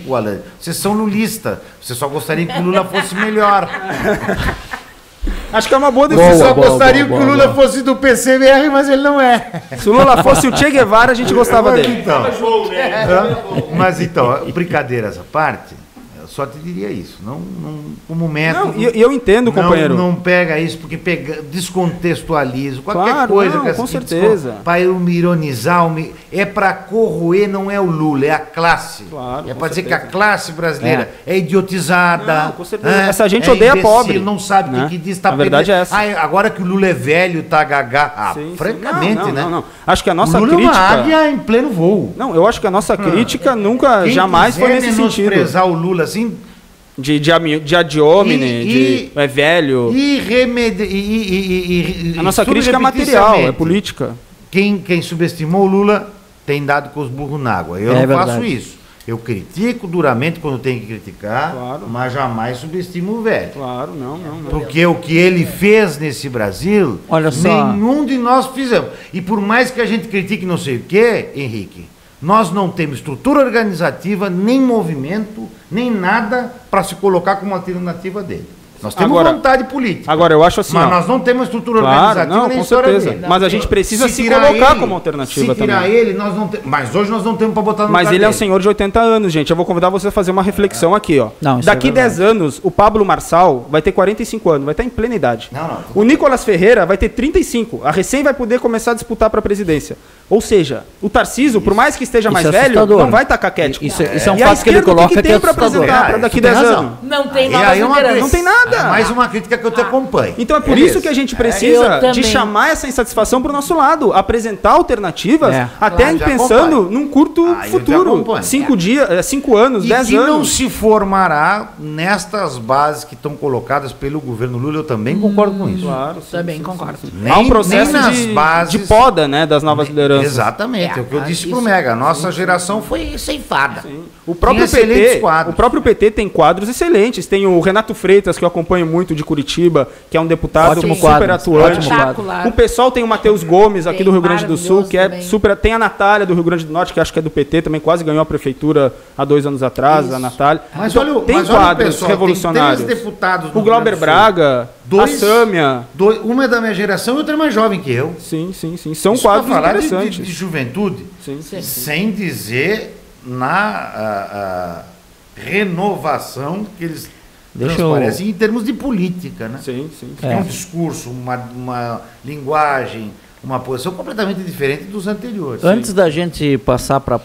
tempo, Alan. Vocês são lulistas. Vocês só gostariam que o Lula fosse melhor. Acho que é uma boa decisão. Vocês só gostariam que o Lula fosse do PCBR, mas ele não é. Se o Lula fosse o Che Guevara, a gente gostava dele. Então, mas então, brincadeiras à parte, eu só te diria isso. Como método. E eu entendo, companheiro. Não pega isso, porque descontextualiza. Qualquer coisa. Não, com certeza. Para ironizar, é para corroer, não é o Lula, é a classe. Claro, é para dizer que a classe brasileira é idiotizada. Não, com certeza. Essa gente odeia imbecil, pobre. Não sabe o que diz. Tá a verdade é essa. Agora que o Lula é velho, tá gagá. Francamente, né? Não. Acho que a nossa o Lula crítica... é uma águia em pleno voo. Não, eu acho que a nossa crítica nunca, jamais foi nesse sentido. Quem menosprezar o Lula assim... De ad hominem, de é velho. A nossa crítica é material, é política. Quem subestimou o Lula tem dado com os burros na água. Eu não faço isso. Eu critico duramente quando tenho que criticar, mas jamais subestimo o velho. Claro, não. Porque o que ele fez nesse Brasil, nenhum de nós fizemos. E por mais que a gente critique não sei o quê, Henrique, nós não temos estrutura organizativa, nem movimento, nem nada para se colocar como alternativa dele. Nós temos vontade política. Agora, eu acho assim... Mas nós não temos estrutura organizativa nem história dele. Mas a gente precisa se colocar como alternativa também. Se tirar ele, nós não temos... Mas hoje nós não temos para botar no Mas ele é um senhor de 80 anos, gente. Eu vou convidar você a fazer uma reflexão aqui, ó. Daqui 10 anos, o Pablo Marçal vai ter 45 anos, vai estar em plena idade. O Nicolas Ferreira vai ter 35. A recém vai poder começar a disputar para a presidência. Ou seja, o Tarcísio, por mais que esteja mais velho, não vai estar caquético. Isso é um fato que ele coloca que é para apresentar para daqui 10 anos? Não tem novas lideranças. Não tem nada. Mais uma crítica que eu te acompanho. Então é por isso que a gente precisa de chamar essa insatisfação para o nosso lado, apresentar alternativas, até pensando num curto futuro. 5 anos, 10 anos. E não se formará nestas bases que estão colocadas pelo governo Lula, eu também concordo com isso. Claro, também concordo. Há um processo de poda, né, das novas lideranças. Exatamente, é o que eu disse pro Mega. A nossa geração foi ceifada. O próprio PT tem quadros excelentes. Tem o Renato Freitas, que eu acompanho muito, de Curitiba, que é um deputado super atuante. O pessoal tem o Matheus Gomes, aqui do Rio Grande do Sul, que é super... Tem a Natália, do Rio Grande do Norte, que acho que é do PT, também quase ganhou a prefeitura há 2 anos atrás, a Natália. Mas então, tem quadros revolucionários. Tem 3 deputados o Glauber Braga, a Sâmia. Uma é da minha geração e outra é mais jovem que eu. Sim. São quadros interessantes. De juventude, sem dizer na renovação que eles transparecem em termos de política, né? Sim. É um discurso, uma linguagem, uma posição completamente diferente dos anteriores. Antes da gente passar para